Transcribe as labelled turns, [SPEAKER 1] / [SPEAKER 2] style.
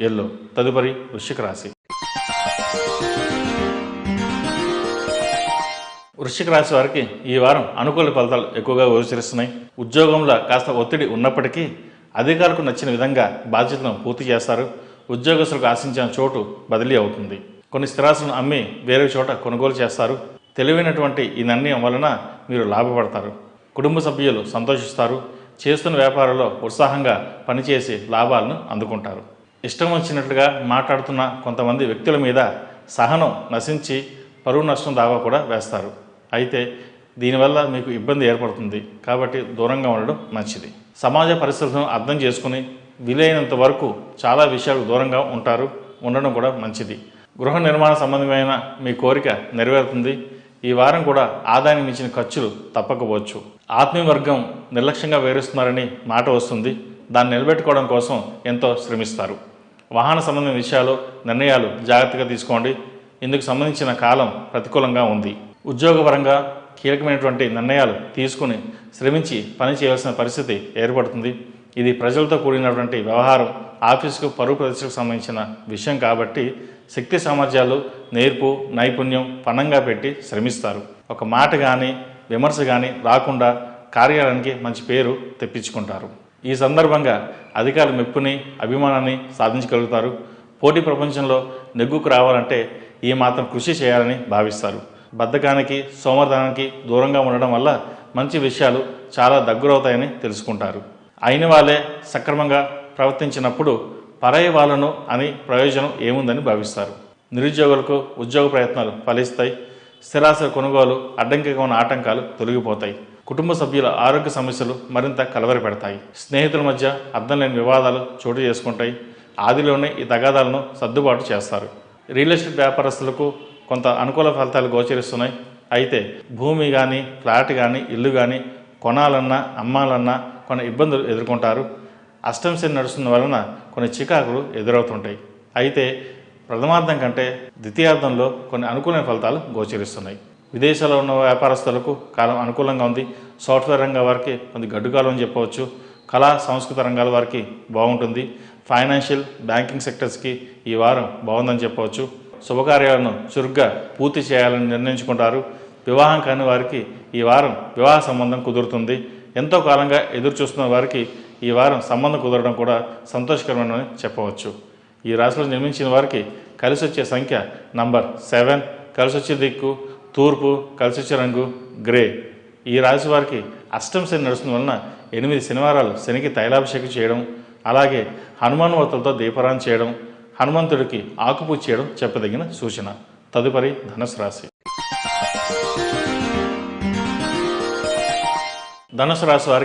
[SPEAKER 1] Yellow. తదుపరి వృశ్చిక రాశి. వృశ్చిక రాశి వారికి ఈ వారం అనుకూల ఫలితాలు ఎక్కువగా గోచరిస్తున్నాయి. ఉద్యోగంలో కాస్త ఒత్తిడి ఉన్నప్పటికీ అధికారులకు నచ్చిన విధంగా బాధ్యతలను పూర్తి చేస్తారు. ఉద్యోగస్తులకు ఆశించిన చోటు బదిలీ అవుతుంది. కొన్ని స్థిరాస్తులను అమ్మి వేరే చోట కొనుగోలు చేస్తారు. తెలివైనటువంటి ఈ నిర్ణయం వలన మీరు లాభపడతారు. కుటుంబ సభ్యులు సంతోషిస్తారు. చేస్తున్న వ్యాపారంలో ఉత్సాహంగా పనిచేసి లాభాలను అందుకుంటారు. ఇష్టం వచ్చినట్లుగా మాట్లాడుతున్న కొంతమంది వ్యక్తుల మీద సహనం నశించి పరువు నష్టం దావా కూడా వేస్తారు. అయితే దీనివల్ల మీకు ఇబ్బంది ఏర్పడుతుంది కాబట్టి దూరంగా ఉండడం మంచిది. సమాజ పరిస్థితులను అర్థం చేసుకుని వీలైనంత వరకు చాలా విషయాలకు దూరంగా ఉండడం కూడా మంచిది. గృహ నిర్మాణ సంబంధమైన మీ కోరిక నెరవేరుతుంది. ఈ వారం కూడా ఆదాయం మించిన ఖర్చులు తప్పకపోవచ్చు. ఆత్మీయ వర్గం నిర్లక్ష్యంగా వేరుస్తున్నారని మాట వస్తుంది. దాన్ని నిలబెట్టుకోవడం కోసం ఎంతో శ్రమిస్తారు. వాహన సంబంధమైన విషయాలు నిర్ణయాలు జాగ్రత్తగా తీసుకోండి. ఇందుకు సంబంధించిన కాలం ప్రతికూలంగా ఉంది. ఉద్యోగపరంగా కీలకమైనటువంటి నిర్ణయాలు తీసుకుని శ్రమించి పని చేయాల్సిన పరిస్థితి ఏర్పడుతుంది. ఇది ప్రజలతో కూడినటువంటి వ్యవహారం, ఆఫీసుకు పరువు ప్రతిష్టకు సంబంధించిన విషయం కాబట్టి శక్తి సామర్థ్యాలు, నేర్పు, నైపుణ్యం పణంగా పెట్టి శ్రమిస్తారు. ఒక మాట కానీ విమర్శ కానీ రాకుండా కార్యాలయానికి మంచి పేరు తెప్పించుకుంటారు. ఈ సందర్భంగా అధికారుల మెప్పుని, అభిమానాన్ని సాధించగలుగుతారు. పోటీ ప్రపంచంలో నెగ్గుకు రావాలంటే ఈ మాత్రం కృషి చేయాలని భావిస్తారు. బద్ధకానికి, సోమర్థనానికి దూరంగా ఉండడం వల్ల మంచి విషయాలు చాలా దగ్గరవుతాయని తెలుసుకుంటారు. అయిన వాళ్ళే సక్రమంగా ప్రవర్తించినప్పుడు పరాయి వాళ్ళను అని ప్రయోజనం ఏముందని భావిస్తారు. నిరుద్యోగులకు ఉద్యోగ ప్రయత్నాలు ఫలిస్తాయి. స్థిరాస్తుల కొనుగోలు, అడ్డంకిగా ఉన్న ఆటంకాలు తొలగిపోతాయి. కుటుంబ సభ్యుల ఆరోగ్య సమస్యలు మరింత కలవరపెడతాయి. స్నేహితుల మధ్య అర్థం లేని వివాదాలు చోటు చేసుకుంటాయి. ఆదిలోనే ఈ తగాదాలను సర్దుబాటు చేస్తారు. రియల్ ఎస్టేట్ వ్యాపారస్తులకు కొంత అనుకూల ఫలితాలు గోచరిస్తున్నాయి. అయితే భూమి కానీ, ఫ్లాట్ కానీ, ఇల్లు కానీ కొనాలన్నా అమ్మాలన్నా కొన్ని ఇబ్బందులు ఎదుర్కొంటారు. అష్టమ శని నడుస్తున్న వలన కొన్ని చికాకులు ఎదురవుతుంటాయి. అయితే ప్రథమార్థం కంటే ద్వితీయార్థంలో కొన్ని అనుకూలమైన ఫలితాలు గోచరిస్తున్నాయి. విదేశాల్లో ఉన్న వ్యాపారస్తులకు కాలం అనుకూలంగా ఉంది. సాఫ్ట్వేర్ రంగం వారికి కొంత గడ్డుకాలం అని చెప్పవచ్చు. కళా సంస్కృత రంగాల వారికి బాగుంటుంది. ఫైనాన్షియల్, బ్యాంకింగ్ సెక్టర్స్కి ఈ వారం బాగుందని చెప్పవచ్చు. శుభకార్యాలను చురుగ్గా పూర్తి చేయాలని నిర్ణయించుకుంటారు. వివాహం కాని వారికి ఈ వారం వివాహ సంబంధం కుదురుతుంది. ఎంతో కాలంగా ఎదురు చూస్తున్న వారికి ఈ వారం సంబంధం కుదరడం కూడా సంతోషకరమని చెప్పవచ్చు. ఈ రాశిలో జన్మించిన వారికి కలిసి వచ్చే సంఖ్య నంబర్ 7, కలిసి వచ్చే దిక్కు తూర్పు, కలిసి వచ్చే రంగు గ్రే. ఈ రాశి వారికి అష్టమ శని నడుస్తున్న వలన 8 శనివారాలు శనికి తైలాభిషేకం చేయడం, అలాగే హనుమాన్ వత్తులతో దీపారాధన చేయడం, హనుమంతుడికి ఆకుపూజ చేయడం చెప్పదగిన సూచన. తదుపరి ధనుసు రాశి. ధనుసు రాశి వారికి